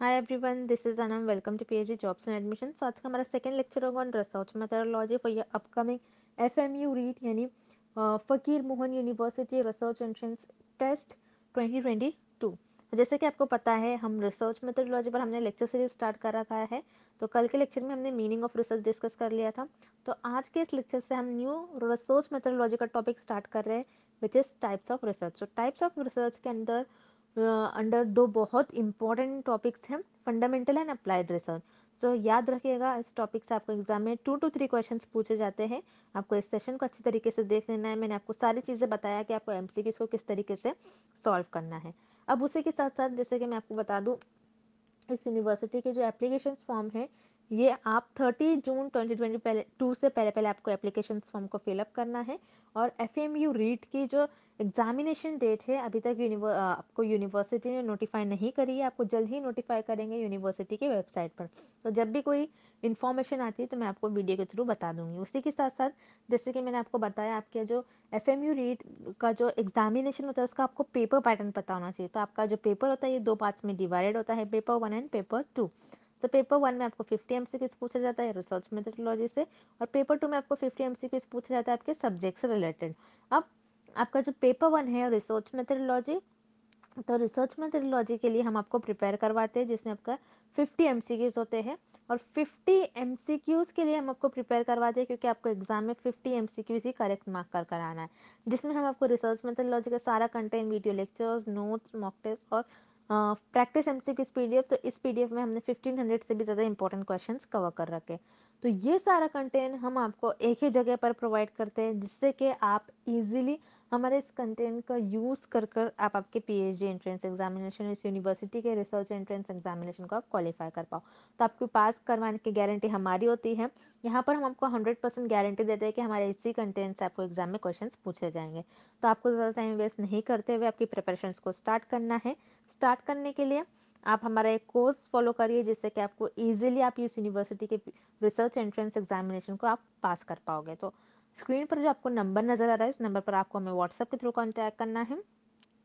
Hi everyone, this is Anam. Welcome to PhD jobs and admission. So आज का हमारा second lecture होगा on research methodology for your upcoming FMU RET यानी Fakir Mohan university research entrance test 2022। जैसे कि आपको पता है, हम रिसर्च मेथोडोलॉजी पर हमने लेक्चर सीरीज स्टार्ट कर रखा है। तो कल के लेक्चर में हमने मीनिंग ऑफ रिसर्च डिस्कस कर लिया था। तो आज के इस लेक्चर से हम न्यू रिसर्च मेथोडोलॉजी का टॉपिक स्टार्ट कर रहे हैं, which is types of research. तो टाइप्स ऑफ रिसर्च के अंडर दो बहुत इंपॉर्टेंट टॉपिक्स हैं, फंडामेंटल एंड अप्लाइड रिसर्च। तो याद रखिएगा, इस टॉपिक से आपको एग्जाम में 2 to 3 क्वेश्चंस पूछे जाते हैं। आपको इस सेशन को अच्छी तरीके से देख लेना है। मैंने आपको सारी चीज़ें बताया कि आपको एमसीक्यूज को किस तरीके से सॉल्व करना है। अब उसी के साथ साथ जैसे कि मैं आपको बता दूं, इस यूनिवर्सिटी के जो एप्लीकेशन फॉर्म है, ये आप 30 जून 2022 से पहले पहले आपको एप्लीकेशन फॉर्म को फिलअप करना है। और एफएमयू रीट की जो एग्जामिनेशन डेट है, अभी तक आपको यूनिवर्सिटी ने नोटिफाई नहीं करी है। आपको जल्द ही नोटिफाई करेंगे यूनिवर्सिटी की वेबसाइट पर। तो जब भी कोई इन्फॉर्मेशन आती है तो मैं आपको वीडियो के थ्रू बता दूंगी। उसी के साथ साथ जैसे कि मैंने आपको बताया, आपके जो एफएमयू रीट का जो एग्जामिनेशन होता है उसका आपको पेपर पैटर्न पता होना चाहिए। तो आपका जो पेपर होता है ये 2 पार्ट्स में डिवाइडेड होता है, पेपर 1 एंड पेपर 2। तो पेपर 1 में आपको 50 एमसीक्यूज पूछा जाता है रिसर्च मेथोडोलॉजी से, और पेपर 2 में आपको 50 एमसीक्यूज पूछा जाता है आपके सब्जेक्ट से रिलेटेड। अब आपका जो पेपर 1 है रिसर्च मेथोडोलॉजी, तो रिसर्च मेथोडोलॉजी के लिए हम आपको प्रिपेयर करवाते हैं, जिसमें आपका 50 एमसीक्यूज होते हैं। और 50 एमसीक्यूज के लिए हम आपको प्रिपेयर करवाते हैं क्योंकि आपको एग्जाम में 50 एमसीक्यूज ही करेक्ट मार्क कर कर आना है, जिसमें हम आपको रिसर्च मेथोडोलॉजी का सारा content, video lectures, notes, mock test और प्रैक्टिस एमसीक्यूज पीडीएफ। तो इस पीडीएफ में हमने 1500 से भी ज़्यादा इंपॉर्टेंट क्वेश्चंस कवर कर रखे। तो ये सारा कंटेंट हम आपको एक ही जगह पर प्रोवाइड करते हैं, जिससे कि आप इजीली हमारे इस कंटेंट का यूज़ कर कर आप आपके पीएचडी एंट्रेंस एग्जामिनेशन, इस यूनिवर्सिटी के रिसर्च एंट्रेंस एग्जामिनेशन को आप क्वालिफाई कर पाओ। तो आपको पास करवाने की गारंटी हमारी होती है। यहाँ पर हम आपको 100% गारंटी देते हैं कि हमारे इसी कंटेंट से आपको एग्जाम में क्वेश्चन पूछे जाएंगे। तो आपको ज़्यादा टाइम वेस्ट नहीं करते हुए आपकी प्रिपरेशन को स्टार्ट करना है। स्टार्ट करने के लिए आप हमारा एक कोर्स फॉलो करिए, जिससे कि आपको ईजिली आप इस यूनिवर्सिटी के रिसर्च एंट्रेंस एग्जामिनेशन को आप पास कर पाओगे। तो स्क्रीन पर जो आपको नंबर नज़र आ रहा है, उस नंबर पर आपको हमें व्हाट्सएप के थ्रू कॉन्टैक्ट करना है।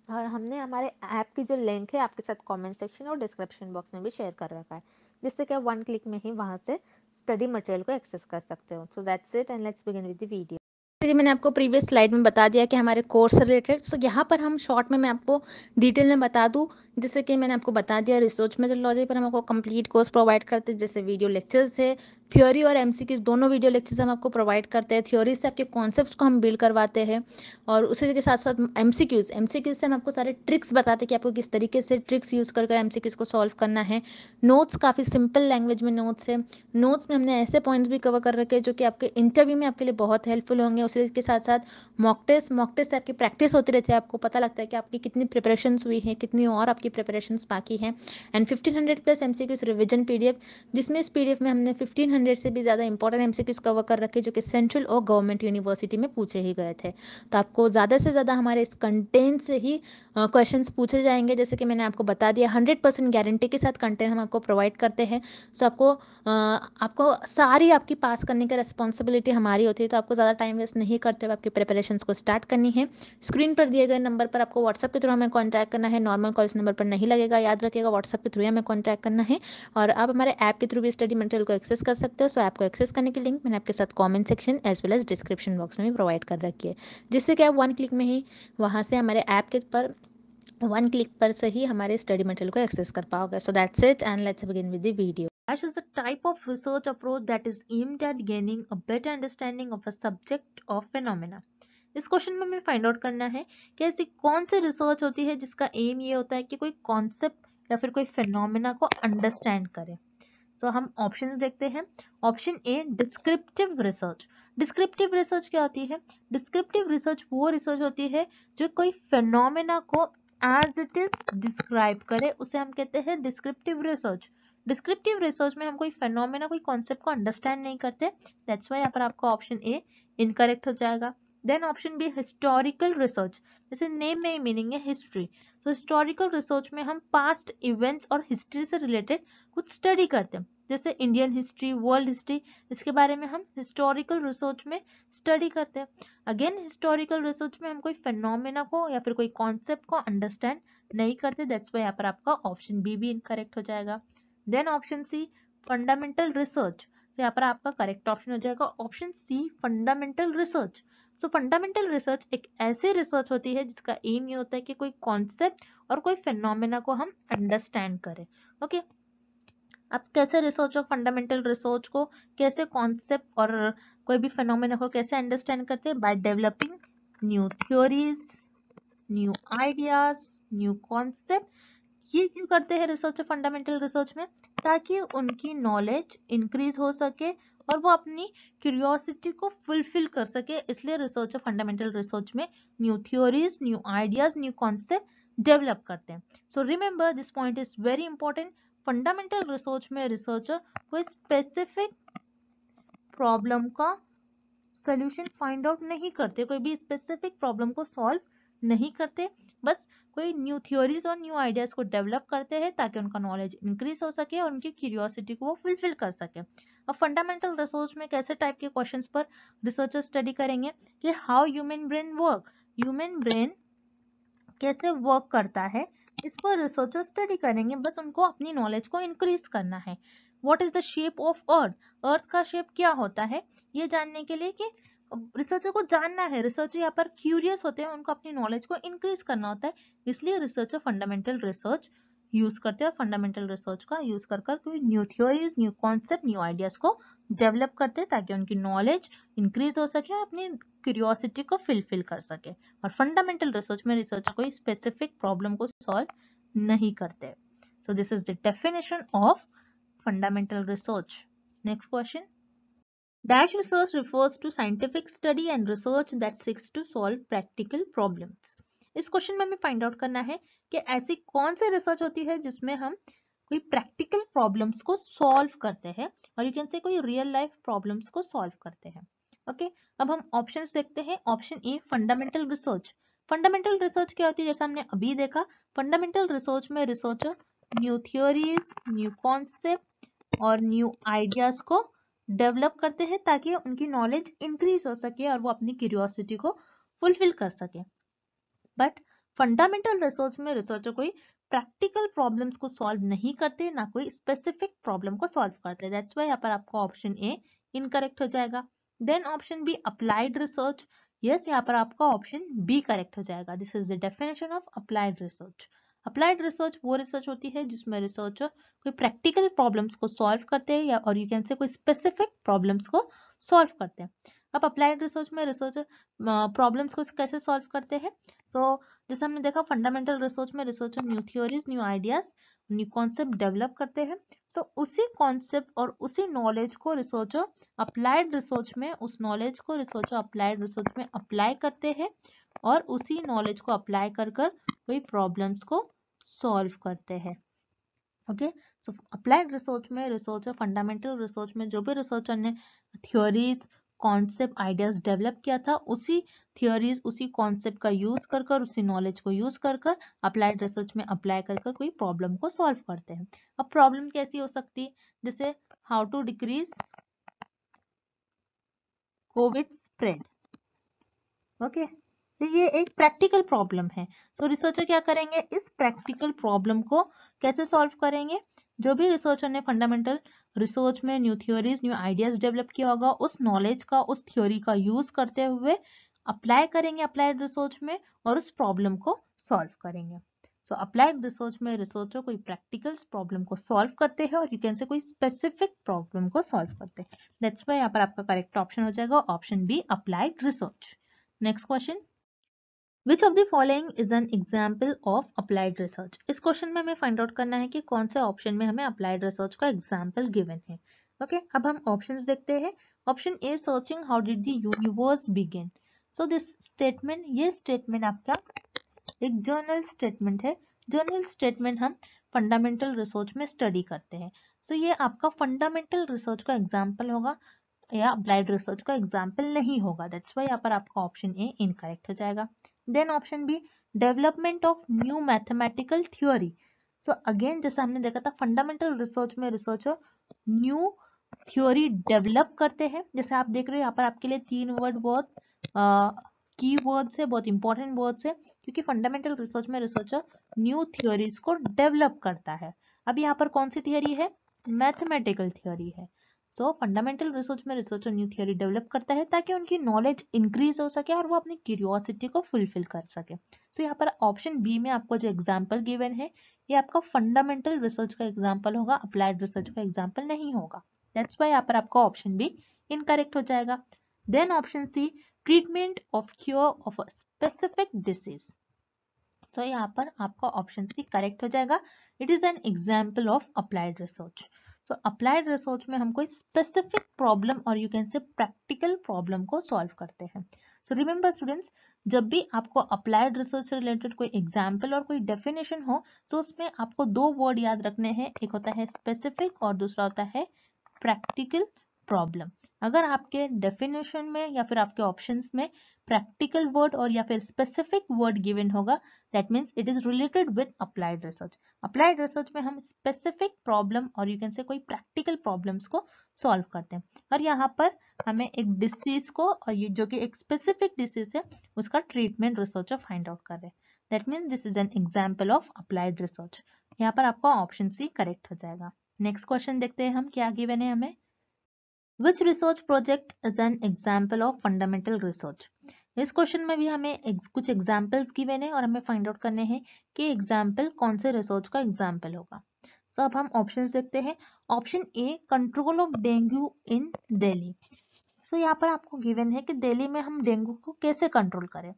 और हमने हमारे ऐप की जो लिंक है आपके साथ कमेंट सेक्शन और डिस्क्रिप्शन बॉक्स में भी शेयर कर रखा है, जिससे कि आप 1 क्लिक में ही वहाँ से स्टडी मटेरियल को एक्सेस कर सकते हो। So that's it and let's begin with the video. जैसे मैंने आपको प्रीवियस स्लाइड में बता दिया कि हमारे कोर्स से रिलेटेड, सो यहाँ पर हम शॉर्ट में मैं आपको डिटेल में बता दूँ। जैसे कि मैंने आपको बता दिया, रिसर्च मेथोडोलॉजी पर हम आपको कंप्लीट कोर्स प्रोवाइड करते हैं, जैसे वीडियो लेक्चर्स है, थ्योरी और एमसीक्यूज दोनों वीडियो लेक्चर्स हम आपको प्रोवाइड करते हैं। थ्योरी से आपके कॉन्सेप्ट्स को हम बिल्ड करवाते हैं, और उसी के साथ साथ एमसीक्यूज से हम आपको सारे ट्रिक्स बताते हैं कि आपको किस तरीके से ट्रिक्स यूज़ कर एमसीक्यूज को सॉल्व करना है। नोट्स काफ़ी सिंपल लैंग्वेज में नोट्स है। नोट्स में हमने ऐसे पॉइंट्स भी कवर कर रखे हैं जो कि आपके इंटरव्यू में आपके लिए बहुत हेल्पफुल होंगे। उसी के साथ साथ मॉक टेस्ट से आपकी प्रैक्टिस होती रहती है, आपको पता लगता है कि आपकी कितनी प्रिपरेशंस हुई है, कितनी और आपकी प्रिपरेशंस बाकी हैं। And 1500 plus MCQs revision PDF, जिसमें इस पीडीएफ में हमने 1500 से भी ज़्यादा इंपॉर्टेंट एमसीक्यूज कवर कर रखे जो कि सेंट्रल और गवर्नमेंट यूनिवर्सिटी में पूछे ही गए थे। तो आपको ज़्यादा से ज़्यादा हमारे इस कंटेंट से ही क्वेश्चंस पूछे जाएंगे। जैसे कि मैंने आपको बता दिया, 100% गारंटी के साथ कंटेंट हम आपको प्रोवाइड करते हैं। सो आपको सारी आपकी पास करने की रिस्पॉन्सिबिलिटी हमारी होती है। तो आपको ज़्यादा टाइम वेस्ट नहीं करते हुए आपकी प्रिपरेशंस को स्टार्ट करनी है। स्क्रीन पर दिए गए नंबर पर आपको व्हाट्सएप के थ्रू हमें कॉन्टैक्ट करना है। नॉर्मल कॉल इस नंबर पर नहीं लगेगा, याद रखिएगा, व्हाट्सएप के थ्रू हमें कॉन्टैक्ट करना है। और आप हमारे ऐप के थ्रू भी स्टडी मटेरियल को एक्सेस कर सकते हो। सो ऐप को एक्सेस करने की लिंक मैंने आपके साथ comment section as well as description box में भी प्रोवाइड कर रखी है, जिससे कि आप 1 क्लिक में ही वहाँ से हमारे ऐप के पर 1 क्लिक पर से ही हमारे स्टडी मटेरियल को एक्सेस कर पाओगे। So that's it and let's begin with the video. Dash is a type of research approach that is aimed at gaining a better understanding of a subject or phenomena. इस question में हमें find out करना है कि ऐसी कौन सी research होती है जिसका एम ये होता है कि कोई कॉन्सेप्ट या फिर कोई फिनोमेना को अंडरस्टैंड करे। सो हम ऑप्शंस देखते हैं। ऑप्शन ए, डिस्क्रिप्टिव रिसर्च। डिस्क्रिप्टिव रिसर्च क्या होती है? डिस्क्रिप्टिव रिसर्च वो रिसर्च होती है जो कोई फिनोमेना को एज इट इज डिस्क्राइब करे, उसे हम कहते हैं डिस्क्रिप्टिव रिसर्च। डिस्क्रिप्टिव रिसर्च में हम कोई फिनोमेना, कोई कॉन्सेप्ट को अंडरस्टैंड नहीं करते, दैट्स वाई यहाँ पर आपका ऑप्शन ए इनकरेक्ट हो जाएगा। Then option B, historical research. जैसे नेम में ही मीनिंग है हिस्ट्री, तो हिस्टोरिकल रिसर्च में हम पास्ट इवेंट्स और हिस्ट्री से रिलेटेड कुछ स्टडी करते हैं। जैसे इंडियन हिस्ट्री, वर्ल्ड हिस्ट्री, इसके बारे में हम हिस्टोरिकल रिसर्च में स्टडी करते हैं। अगेन हिस्टोरिकल रिसर्च में हम कोई फिनोमेना को या फिर कोई कॉन्सेप्ट को अंडरस्टैंड नहीं करते, दैट्स वाई यहाँ पर आपका ऑप्शन बी भी इनकरेक्ट हो जाएगा। Then option C fundamental research, तो यहाँ पर आपका करेक्ट ऑप्शन हो जाएगा option C fundamental research. So fundamental research एक ऐसी रिसर्च होती है जिसका एम ये होता है कि कोई कॉन्सेप्ट और कोई फिनोमेना को हम अंडरस्टैंड करें। ओके, अब कैसे रिसर्च ऑफ फंडामेंटल रिसर्च को, कैसे कॉन्सेप्ट और कोई भी फिनोमेना को कैसे अंडरस्टैंड करते हैं, by developing new theories, new ideas, new concept. ये क्यों करते हैं रिसर्च ऑफ फंडामेंटल रिसर्च में, ताकि उनकी नॉलेज इंक्रीज हो सके और वो अपनी क्यूरियोसिटी को फुलफिल कर सके, इसलिए रिसर्च ऑफ फंडामेंटल रिसर्च में new theories, new ideas, new concept develop करते हैं। So remember this point is very important. Fundamental research में रिसर्चर कोई स्पेसिफिक प्रॉब्लम का सोल्यूशन फाइंड आउट नहीं करते, कोई भी स्पेसिफिक प्रॉब्लम को सॉल्व नहीं करते, बस कोई न्यू थ्योरीज और न्यू आइडियाज को डेवलप करते हैं ताकि उनका नॉलेज इंक्रीज हो सके और उनकी क्यूरियोसिटी को वो फुलफिल कर सके। अब फंडामेंटल रिसर्च में कैसे टाइप के क्वेश्चंस पर रिसर्चर स्टडी करेंगे कि how human brain work, human brain कैसे वर्क करता है, इस पर रिसर्चर स्टडी करेंगे, बस उनको अपनी नॉलेज को इंक्रीज करना है। What is the shape of earth, earth का शेप क्या होता है, ये जानने के लिए कि रिसर्चर को जानना है, रिसर्चर यहाँ पर क्यूरियस होते हैं, उनको अपनी नॉलेज को इंक्रीज करना होता है, इसलिए रिसर्चर फंडामेंटल रिसर्च यूज करते हैं और फंडामेंटल रिसर्च का यूज कर कोई new theories, new concept, new ideas को डेवलप करते हैं ताकि उनकी नॉलेज इंक्रीज हो सके, अपनी क्यूरियोसिटी को फिलफिल कर सके। और फंडामेंटल रिसर्च में रिसर्चर कोई स्पेसिफिक प्रॉब्लम को सॉल्व नहीं करते। So this is the definition of fundamental research. Next question, Dash research refers to scientific study and research that seeks to solve practical problems. इस question में हमें find out करना है कि ऐसी कौन सी रिसर्च होती है जिसमें हम कोई प्रैक्टिकल प्रॉब्लम्स को सॉल्व करते हैं, और यू कैन से कोई रियल लाइफ प्रॉब्लम्स को सॉल्व करते हैं। ओके, अब हम ऑप्शंस देखते हैं। Option a fundamental research. Fundamental research क्या होती है, जैसा हमने अभी देखा, फंडामेंटल रिसर्च में researcher new theories, new concept और न्यू आइडियाज को डेवलप करते हैं ताकि उनकी नॉलेज इंक्रीज हो सके और वो अपनी क्यूरियोसिटी को फुलफिल कर सके। बट फंडामेंटल रिसर्च में रिसर्चर कोई प्रैक्टिकल प्रॉब्लम्स को सॉल्व नहीं करते, ना कोई स्पेसिफिक प्रॉब्लम को सॉल्व करते, दैट्स व्हाई यहाँ पर आपका ऑप्शन ए इनकरेक्ट हो जाएगा। Then option B applied research, yes यहाँ पर आपका ऑप्शन बी करेक्ट हो जाएगा। This is the definition of applied research. Applied research वो रिसर्च होती है जिसमें रिसर्चर कोई प्रैक्टिकल प्रॉब्लम्स को सॉल्व करते हैं या और यू कैन से कोई स्पेसिफिक प्रॉब्लम्स को सॉल्व करते हैं। अब अप्लाइड रिसर्च में रिसर्चर प्रॉब्लम्स को कैसे सॉल्व करते हैं, तो जैसे हमने देखा फंडामेंटल रिसर्च में researcher new theories, new ideas, new concept develop करते हैं। सो उसी कॉन्सेप्ट और उसी नॉलेज को रिसर्चर अप्लाइड रिसर्च में, उस नॉलेज को रिसर्चर अप्लाइड रिसर्च में अप्लाई करते हैं और उसी नॉलेज को अप्लाई कर कोई प्रॉब्लम्स को सॉल्व करते हैं। ओके, सो अप्लाइड रिसर्च में रिसर्चर फंडामेंटल रिसर्च में जो भी रिसर्चर ने थ्योरीज, कॉन्सेप्ट, आइडियाज डेवलप किया था, उसी थ्योरीज, उसी कॉन्सेप्ट का यूज कर उसी नॉलेज को यूज कर अप्लाइड रिसर्च में अप्लाई कर कोई प्रॉब्लम को सॉल्व करते हैं। अब प्रॉब्लम कैसी हो सकती है, जैसे how to decrease COVID spread. Okay, तो ये एक प्रैक्टिकल प्रॉब्लम है। तो रिसर्चर क्या करेंगे, इस प्रैक्टिकल प्रॉब्लम को कैसे सॉल्व करेंगे, जो भी रिसर्चर ने फंडामेंटल रिसर्च में new theories, new ideas develop किया होगा, उस नॉलेज का, उस थ्योरी का यूज करते हुए अप्लाई करेंगे अप्लाइड रिसर्च में और उस प्रॉब्लम को सॉल्व करेंगे। सो अप्लाइड रिसर्च में रिसर्चर कोई प्रैक्टिकल प्रॉब्लम को सॉल्व करते हैं और यू कैन से कोई स्पेसिफिक प्रॉब्लम को सॉल्व करते हैं, दैट्स व्हाई यहाँ पर आपका करेक्ट ऑप्शन हो जाएगा option B applied research. Next question, Which of the following is an example of applied research? इस क्वेश्चन में हमें फाइंड आउट करना है कि कौन से ऑप्शन में हमें अप्लाइड रिसर्च का एग्जाम्पल गिवन है। ओके, अब हम ऑप्शंस देखते हैं। Option A searching how did the universe begin. So this statement, ये स्टेटमेंट आपका एक जर्नल स्टेटमेंट है। जर्नल स्टेटमेंट हम फंडामेंटल रिसर्च में स्टडी करते हैं। सो ये आपका फंडामेंटल रिसर्च का एग्जाम्पल होगा या अप्लाइड रिसर्च का एग्जाम्पल नहीं होगा, दैट्स व्हाई यहाँ पर आपका ऑप्शन ए इनकरेक्ट हो जाएगा। Then option B development of new mathematical theory. So again जैसा हमने देखा था फंडामेंटल रिसर्च में रिसर्चर न्यू थ्योरी डेवलप करते हैं। जैसे आप देख रहे हो यहाँ पर आपके लिए 3 वर्ड बहुत की वर्ड्स है, बहुत इंपॉर्टेंट वर्ड्स है, क्योंकि फंडामेंटल रिसर्च में रिसर्चर न्यू थ्योरीज को डेवलप करता है। अब यहाँ पर कौन सी थियरी है? मैथमेटिकल थियरी है। सो फंडामेंटल रिसर्च में रिसर्चर न्यू थ्योरी डेवलप करता है ताकि उनकी नॉलेज इंक्रीज हो सके और वो अपनी क्यूरियोसिटी को फुलफिल कर सके। सो यहाँ पर ऑप्शन बी में आपको जो एग्जाम्पल गिवन है ये आपका फंडामेंटल रिसर्च का एग्जाम्पल होगा, अप्लाइड रिसर्च का एग्जाम्पल नहीं होगा। दैट्स वाई यहाँ पर आपका ऑप्शन बी इनकरेक्ट हो जाएगा। Then option C, treatment of cure of a specific disease. So यहाँ पर आपका ऑप्शन सी करेक्ट हो जाएगा। It is an example of applied research. So applied research में हम कोई स्पेसिफिक प्रॉब्लम और you can say practical problem को सॉल्व करते हैं। सो रिमेंबर स्टूडेंट्स, जब भी आपको अप्लाइड रिसर्च से रिलेटेड कोई एग्जाम्पल और कोई डेफिनेशन हो तो उसमें आपको 2 वर्ड याद रखने हैं, एक होता है स्पेसिफिक और दूसरा होता है प्रैक्टिकल प्रॉब्लम। अगर आपके डेफिनेशन में या फिर आपके ऑप्शंस में प्रैक्टिकल वर्ड और या फिर स्पेसिफिक वर्ड गिवन होगा, that means it is related with applied research. Applied research में हम स्पेसिफिक प्रॉब्लम और यू कैन से कोई प्रैक्टिकल प्रॉब्लम्स को सॉल्व करते हैं, और यहाँ पर हमें एक डिसीज को, और ये जो कि एक स्पेसिफिक डिसीज है, उसका ट्रीटमेंट रिसर्चर फाइंड आउट कर रहे हैं। That means this is an example of applied research. यहाँ पर आपका ऑप्शन सी करेक्ट हो जाएगा। नेक्स्ट क्वेश्चन देखते हैं हम क्या गिवन है हमें। Which research project is an example of fundamental research? इस क्वेश्चन में भी हमें कुछ एग्जाम्पल्स गिवन है और हमें फाइंड आउट करने हैं कि एग्जाम्पल कौन से रिसर्च का एग्जाम्पल होगा। सो अब हम ऑप्शंस देखते हैं। Option A, control of dengue in Delhi. So यहाँ पर आपको गिवन है कि दिल्ली में हम डेंगू को कैसे कंट्रोल करें।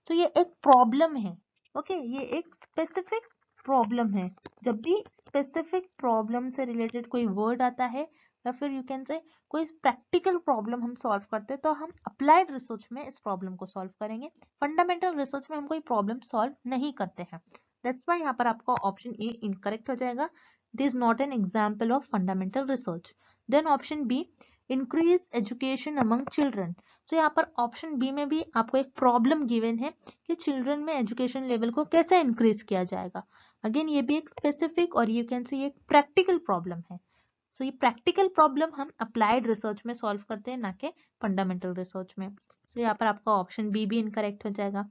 सो ये एक प्रॉब्लम है, ओके, ये एक स्पेसिफिक प्रॉब्लम है। जब भी स्पेसिफिक प्रॉब्लम से रिलेटेड कोई वर्ड आता है या फिर यू कैन से कोई प्रैक्टिकल प्रॉब्लम हम सॉल्व करते हैं तो हम अप्लाइड रिसर्च में इस प्रॉब्लम को सॉल्व करेंगे। फंडामेंटल रिसर्च में हम कोई प्रॉब्लम सॉल्व नहीं करते हैं। दैट्स व्हाई यहाँ पर आपका ऑप्शन ए इनकरेक्ट हो जाएगा। It is not an example of fundamental research. Then option B, increase education among children. So यहाँ पर ऑप्शन बी में भी आपको एक प्रॉब्लम गिवन है कि चिल्ड्रन में एजुकेशन लेवल को कैसे इंक्रीज किया जाएगा। अगेन ये भी एक स्पेसिफिक और यू कैन से ये एक प्रैक्टिकल प्रॉब्लम है। सो ये प्रैक्टिकल प्रॉब्लम हम अप्लाइड रिसर्च में सॉल्व करते हैं, ना कि फंडामेंटल रिसर्च में। सो यहाँ पर आपका ऑप्शन बी भी इनकरेक्ट हो जाएगा।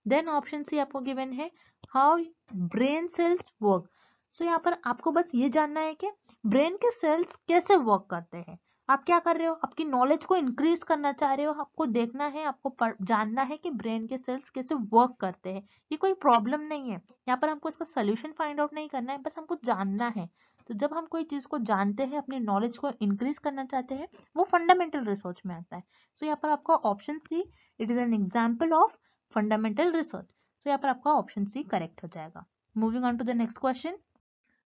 देन ऑप्शन सी आपको गिवन है, हाउ ब्रेन सेल्स वर्क। सो यहाँ पर आपको बस ये जानना है कि ब्रेन के सेल्स कैसे वर्क करते हैं। आप क्या कर रहे हो, आपकी नॉलेज को इंक्रीज करना चाह रहे हो, आपको देखना है, आपको जानना है कि ब्रेन के सेल्स कैसे वर्क करते हैं। ये कोई प्रॉब्लम नहीं है, यहाँ पर हमको इसका सोल्यूशन फाइंड आउट नहीं करना है, बस हमको जानना है। तो जब हम कोई चीज को जानते हैं, अपनी नॉलेज को इंक्रीज करना चाहते हैं, वो फंडामेंटल रिसर्च में आता है। सो यहाँ पर आपका option C, it is an example of fundamental research. तो यहाँ पर आपका ऑप्शन सी करेक्ट हो जाएगा। Moving on to the next question,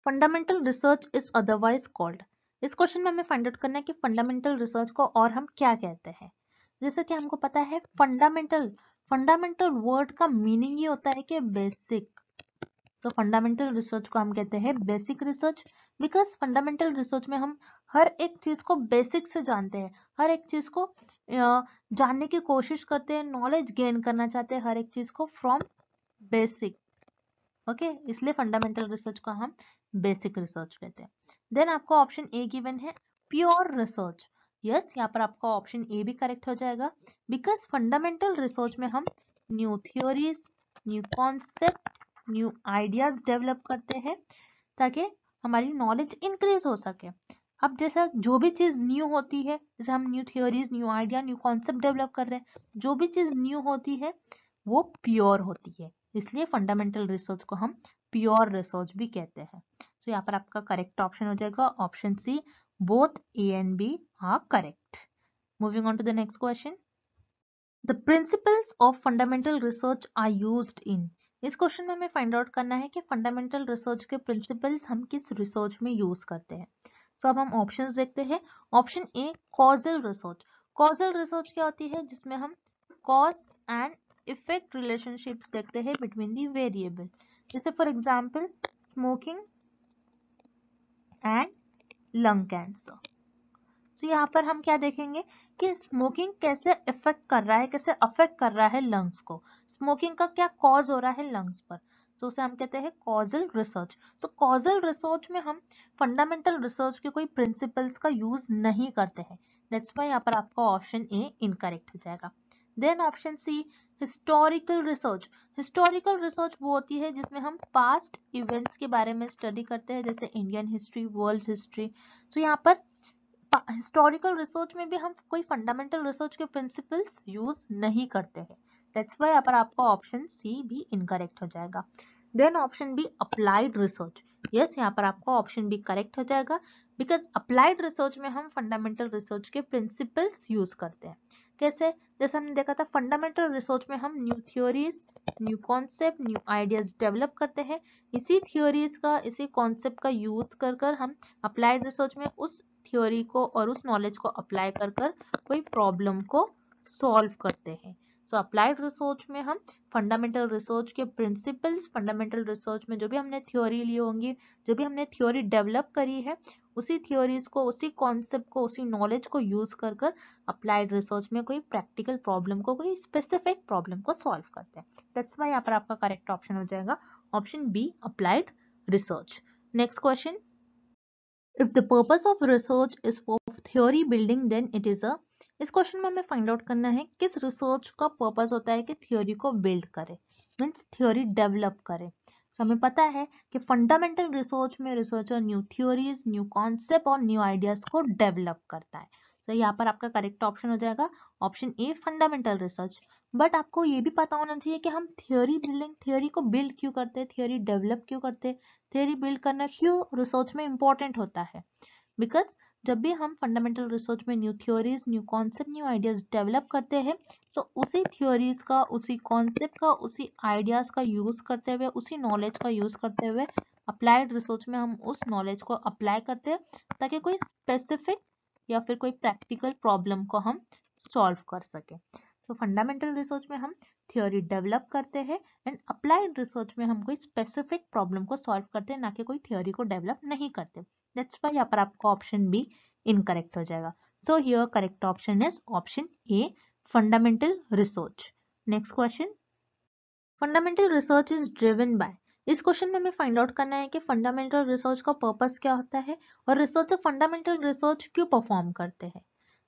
fundamental research is otherwise called. इस क्वेश्चन में हमें फाइंड आउट करना है कि फंडामेंटल रिसर्च को और हम क्या कहते हैं। जैसे कि हमको पता है फंडामेंटल, फंडामेंटल वर्ड का मीनिंग ये होता है कि बेसिक। तो फंडामेंटल रिसर्च को हम कहते हैं basic research, because fundamental research में हम हर एक चीज को बेसिक से जानते हैं, हर एक चीज को जानने की कोशिश करते हैं, नॉलेज गेन करना चाहते हैं हर एक चीज को फ्रॉम बेसिक, ओके, इसलिए फंडामेंटल रिसर्च को हम बेसिक रिसर्च कहते हैं। देन आपको ऑप्शन ए गिवन है, प्योर रिसर्च। यस, यहाँ पर आपका ऑप्शन ए भी करेक्ट हो जाएगा, बिकॉज फंडामेंटल रिसर्च में हम new theories, new concept, new ideas develop करते हैं ताकि हमारी नॉलेज इंक्रीज हो सके। अब जैसा जो भी चीज न्यू होती है, जैसे हम new theories, new idea, new concept develop कर रहे हैं, जो भी चीज न्यू होती है वो प्योर होती है, इसलिए फंडामेंटल रिसर्च को हम प्योर रिसर्च भी कहते हैं। सो यहाँ पर आपका करेक्ट ऑप्शन हो जाएगा option C, both A and B are correct. Moving on to the next question, the principles of fundamental research are used in. इस क्वेश्चन में हमें फाइंड आउट करना है कि फंडामेंटल रिसर्च के प्रिंसिपल्स हम किस रिसर्च में यूज करते हैं। सो अब हम ऑप्शंस देखते हैं। ऑप्शन ए, कॉजल रिसर्च। कॉजल रिसर्च क्या होती है, जिसमें हम कॉज एंड इफेक्ट रिलेशनशिप्स देखते हैं बिटवीन दी वेरिएबल। जैसे for example smoking and lung cancer. तो यहाँ पर हम क्या देखेंगे कि स्मोकिंग कैसे इफेक्ट कर रहा है, कैसे अफेक्ट कर रहा है लंग्स को, स्मोकिंग का क्या कॉज हो रहा है लंग्स पर। सो उसे हम कहते हैं कॉजल रिसर्च। सो कॉजल रिसर्च में हम फंडामेंटल रिसर्च के कोई प्रिंसिपल्स का यूज नहीं करते हैं, दैट्स वाई यहाँ पर आपका ऑप्शन ए इनकरेक्ट हो जाएगा। Then option C historical research. Historical research वो होती है जिसमें हम पास्ट इवेंट्स के बारे में स्टडी करते हैं, जैसे इंडियन हिस्ट्री, वर्ल्ड हिस्ट्री। तो यहाँ पर हिस्टोरिकल रिसर्च में भी हम कोई फंडामेंटल रिसर्च के प्रिंसिपल्स यूज नहीं करते हैं, दैट्स वाई यहाँ पर आपका ऑप्शन सी भी इनकरेक्ट हो जाएगा। Then option B applied research. Yes, यहाँ पर आपका ऑप्शन बी करेक्ट हो जाएगा, बिकॉज अप्लाइड रिसर्च में हम फंडामेंटल रिसर्च के प्रिंसिपल्स यूज करते हैं। कैसे? जैसे हमने देखा था फंडामेंटल रिसर्च में हम new theories, new concept, new ideas develop करते हैं, इसी थ्योरीज का, इसी कॉन्सेप्ट का यूज कर कर हम अप्लाइड रिसर्च में उस थ्योरी को और उस नॉलेज को अप्लाई कर कर कोई प्रॉब्लम को सॉल्व करते हैं। सो अप्लाइड रिसर्च में हम फंडामेंटल रिसर्च के प्रिंसिपल्स, फंडामेंटल रिसर्च में जो भी हमने थ्योरी ली होंगी, जो भी हमने थ्योरी डेवलप करी है, उसी थ्योरीज को, उसी कॉन्सेप्ट को, उसी नॉलेज को यूज कर कर अप्लाइड रिसर्च में कोई प्रैक्टिकल प्रॉब्लम को, कोई स्पेसिफिक प्रॉब्लम को सॉल्व करते हैं। दैट्स व्हाई यहाँ पर आपका करेक्ट ऑप्शन हो जाएगा option B applied research. Next question, if the purpose of research is for theory building then it is a। इस क्वेश्चन में हमें फाइंड आउट करना है किस रिसर्च का पर्पस होता है कि थ्योरी को बिल्ड करे, मीन्स थ्योरी डेवलप करे। तो हमें पता है कि फंडामेंटल रिसर्च में researcher new theories, new concept और न्यू आइडियाज को डेवलप करता है। तो यहाँ पर आपका करेक्ट ऑप्शन हो जाएगा option a fundamental research. But आपको ये भी पता होना चाहिए कि हम थ्योरी बिल्डिंग, थ्योरी को बिल्ड क्यों करते हैं, थ्योरी डेवलप क्यों करते हैं, थ्योरी बिल्ड करना क्यों रिसर्च में इंपॉर्टेंट होता है। बिकॉज जब भी हम फंडामेंटल रिसर्च में new theories, new concept, new ideas develop करते हैं, तो उसी थ्योरीज का, उसी कॉन्सेप्ट का, उसी आइडियाज का यूज करते हुए, उसी नॉलेज का यूज करते हुए अप्लाइड रिसर्च में हम उस नॉलेज को अप्लाई करते हैं ताकि कोई स्पेसिफिक या फिर कोई प्रैक्टिकल प्रॉब्लम को हम सॉल्व कर सके। तो फंडामेंटल रिसर्च में हम थ्योरी डेवलप करते हैं एंड अप्लाइड रिसर्च में हम कोई स्पेसिफिक प्रॉब्लम को सॉल्व करते हैं, ना कि कोई थ्योरी को डेवलप नहीं करते। दैट्स व्हाई यहाँ पर आपका ऑप्शन बी इनकरेक्ट हो जाएगा। So here correct option is option a fundamental research. Next question, fundamental research is driven by. इस क्वेश्चन में हमें फाइंड आउट करना है कि फंडामेंटल रिसर्च का पर्पस क्या होता है और रिसर्चर फंडामेंटल रिसर्च क्यों परफॉर्म करते हैं।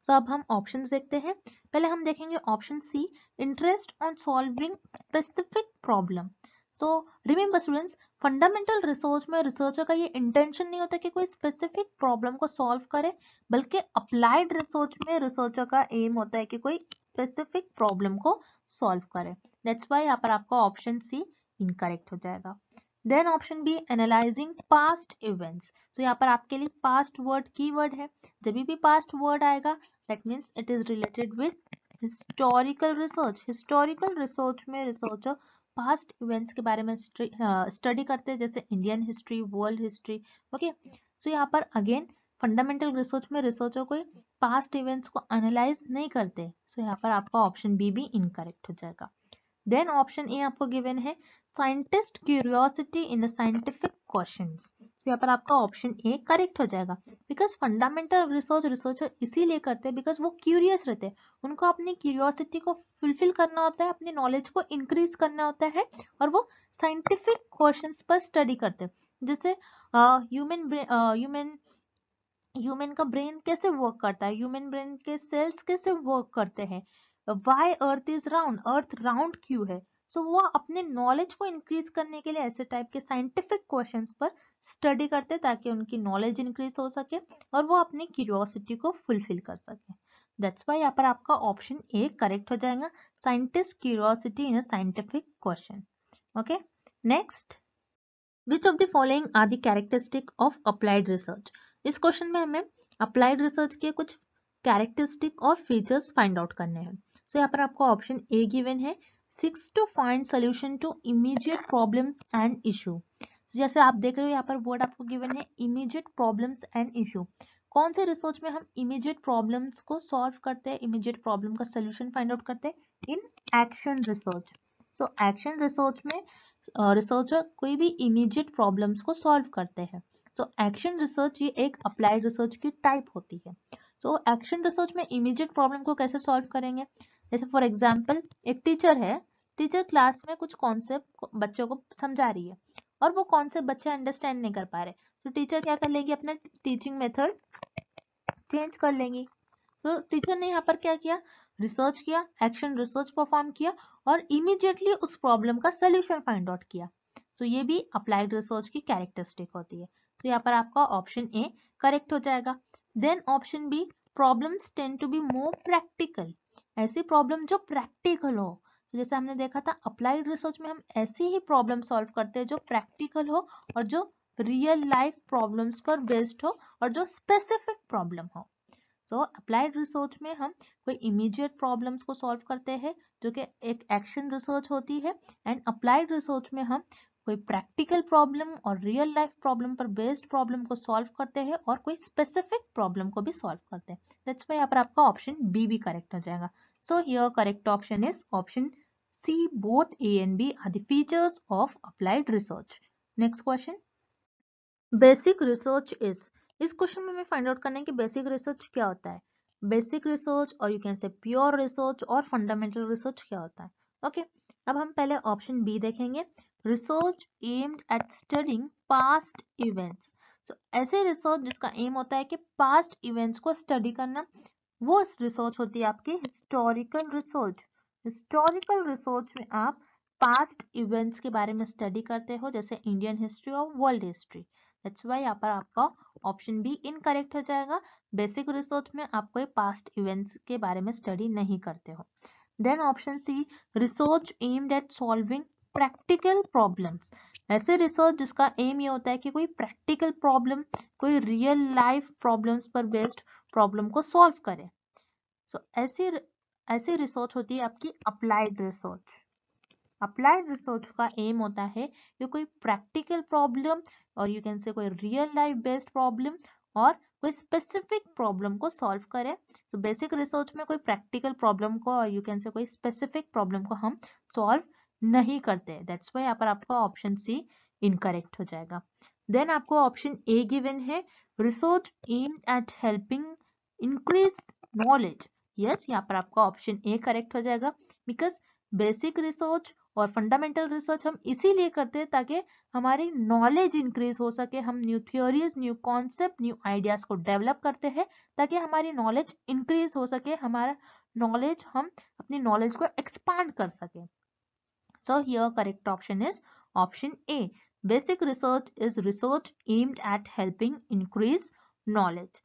सो अब हम ऑप्शंस देखते हैं। पहले हम देखेंगे option C, interest on solving specific problem. So remember students, fundamental research में रिसर्चर का ये इंटेंशन नहीं होता कि कोई स्पेसिफिक प्रॉब्लम को सॉल्व करे, बल्कि अप्लाइड रिसर्च में रिसर्चर का एम होता है कि कोई स्पेसिफिक प्रॉब्लम को सॉल्व करे। दैट्स व्हाई यहाँ पर आपका ऑप्शन सी इनकरेक्ट हो जाएगा। Then option B, analysing past events. तो यहाँ पर आपके लिए पास्ट वर्ड कीवर्ड है, जब भी पास्ट वर्ड आएगा that means it is related with historical research. Historical research में रिसर्चर पास्ट इवेंट्स के बारे में स्टडी करते हैं, जैसे Indian history, world history. Okay, so यहाँ पर अगेन फंडामेंटल रिसर्च में रिसर्चर कोई पास्ट इवेंट्स को एनालाइज नहीं करते। सो यहाँ पर आपका ऑप्शन बी भी इनकरेक्ट हो जाएगा। देन ऑप्शन ए आपको गिवन है scientist curiosity in scientific question. तो यहाँ पर आपका ऑप्शन ए करेक्ट हो जाएगा, बिकॉज फंडामेंटल रिसर्च रिसर्चर इसीलिए करते हैं बिकॉज वो क्यूरियस रहते हैं, उनको अपनी क्यूरियोसिटी को फुलफिल करना होता है, अपनी नॉलेज को इंक्रीज करना होता है, और वो साइंटिफिक क्वेश्चंस पर स्टडी करते हैं, जैसे ह्यूमन का ब्रेन कैसे वर्क करता है, ह्यूमन ब्रेन के सेल्स कैसे वर्क करते हैं, why earth is round, earth round क्यों है। सो वो अपने नॉलेज को इंक्रीज करने के लिए ऐसे टाइप के साइंटिफिक क्वेश्चंस पर स्टडी करते हैं ताकि उनकी नॉलेज इंक्रीज हो सके और वो अपनी क्यूरियोसिटी को फुलफिल कर सके। दैट्स व्हाई यहाँ पर आपका ऑप्शन ए करेक्ट हो जाएगा, scientist curiosity in a scientific question. Okay, next, which of the following are the characteristic of applied research. इस क्वेश्चन में हमें अप्लाइड रिसर्च के कुछ कैरेक्टरिस्टिक और फीचर्स फाइंड आउट करने हैं। सो यहाँ पर आपको ऑप्शन ए गिवन है, seeks to find solution to immediate problems and issue. जैसे आप देख रहे हो यहाँ पर वर्ड आपको गिवन है इमीडिएट प्रॉब्लम्स एंड इशू। कौन से रिसर्च में हम इमीडिएट प्रॉब्लम्स को सॉल्व करते हैं, इमीडिएट प्रॉब्लम का सोल्यूशन फाइंड आउट करते हैं? In action research. So action research में रिसर्चर कोई भी इमीडिएट प्रॉब्लम्स को सॉल्व करते हैं। सो एक्शन रिसर्च ये एक अप्लाइड रिसर्च की टाइप होती है। सो एक्शन रिसर्च में इमीडिएट प्रॉब्लम को कैसे सॉल्व करेंगे? जैसे फॉर एग्जांपल एक टीचर है, टीचर क्लास में कुछ कॉन्सेप्ट बच्चों को समझा रही है और वो कॉन्सेप्ट बच्चे अंडरस्टैंड नहीं कर पा रहे, तो टीचर क्या कर लेगी, अपना टीचिंग मेथड चेंज कर लेंगी। तो टीचर ने यहाँ पर क्या किया, रिसर्च किया, एक्शन रिसर्च परफॉर्म किया और इमीडिएटली उस प्रॉब्लम का सोल्यूशन फाइंड आउट किया। सो ये भी अप्लाइड रिसर्च की कैरेक्टरिस्टिक होती है। तो यहाँ पर आपका ऑप्शन ए करेक्ट हो जाएगा। Then option B, problems tend to be more practical. ऐसी प्रॉब्लम जो प्रैक्टिकल हो, तो जैसे हमने देखा था अप्लाइड रिसर्च में हम ऐसी ही प्रॉब्लम सॉल्व करते हैं जो प्रैक्टिकल हो और जो रियल लाइफ प्रॉब्लम्स पर बेस्ड हो और जो स्पेसिफिक प्रॉब्लम हो। सो अप्लाइड रिसर्च में हम कोई इमीडिएट प्रॉब्लम्स को सॉल्व करते हैं जो कि एक एक्शन रिसर्च होती है, एंड अप्लाइड रिसर्च में हम कोई प्रैक्टिकल प्रॉब्लम और रियल लाइफ प्रॉब्लम पर बेस्ड प्रॉब्लम को सॉल्व करते हैं और कोई स्पेसिफिक प्रॉब्लम को भी सॉल्व करते हैं। दैट्स व्हाई यहाँ पर आपका ऑप्शन बी भी करेक्ट हो जाएगा। So here correct option is option C, both A and B are the features of applied research. Next question, basic research is. इस क्वेश्चन में हमें फाइंड आउट करना है कि बेसिक रिसर्च क्या होता है। बेसिक रिसर्च और you can say pure research और फंडामेंटल रिसर्च क्या होता है। ओके, अब हम पहले ऑप्शन बी देखेंगे, research aimed at studying past events. So ऐसे रिसर्च जिसका एम होता है कि पास्ट इवेंट्स को स्टडी करना, वो रिसर्च होती है आपकी हिस्टोरिकल रिसर्च। हिस्टोरिकल रिसर्च में आप पास्ट इवेंट्स के बारे में स्टडी करते हो, जैसे इंडियन हिस्ट्री और वर्ल्ड हिस्ट्री। दैट्स व्हाई यहाँ पर आपका ऑप्शन बी इनकरेक्ट हो जाएगा। बेसिक रिसर्च में आप कोई पास्ट इवेंट्स के बारे में स्टडी नहीं करते हो। Then option C, research aimed at solving practical problems. ऐसे रिसर्च जिसका एम ये होता है कि कोई प्रैक्टिकल प्रॉब्लम, कोई रियल लाइफ प्रॉब्लम्स पर बेस्ड प्रॉब्लम को सॉल्व करे। सो ऐसी रिसर्च होती है आपकी अप्लाइड रिसर्च। अप्लाइड रिसर्च का एम होता है कि कोई प्रैक्टिकल प्रॉब्लम और यू कैन से कोई रियल लाइफ बेस्ड प्रॉब्लम और कोई स्पेसिफिक प्रॉब्लम को सॉल्व करें। सो बेसिक रिसर्च में कोई प्रैक्टिकल प्रॉब्लम को और यू कैन से कोई स्पेसिफिक प्रॉब्लम को हम सॉल्व नहीं करते। दैट्स व्हाई यहाँ पर आपका ऑप्शन सी इनकरेक्ट हो जाएगा। देन आपको ऑप्शन ए गिवन है, research aimed eight helping increase knowledge. Yes, यहाँ पर आपका ऑप्शन ए करेक्ट हो जाएगा, बिकॉज बेसिक रिसर्च और फंडामेंटल रिसर्च हम इसीलिए करते हैं ताकि हमारी नॉलेज इंक्रीज हो सके, हम new theories, new concept, new ideas को डेवलप करते हैं ताकि हमारी नॉलेज इंक्रीज हो सके, हमारा नॉलेज, हम अपनी नॉलेज को एक्सपांड कर सके। सो here correct option is option A, basic research is research aimed eight helping increase knowledge.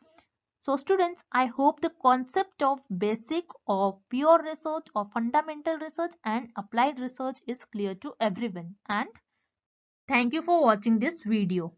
So students, I hope the concept of basic or pure research or fundamental research and applied research is clear to everyone, and thank you for watching this video.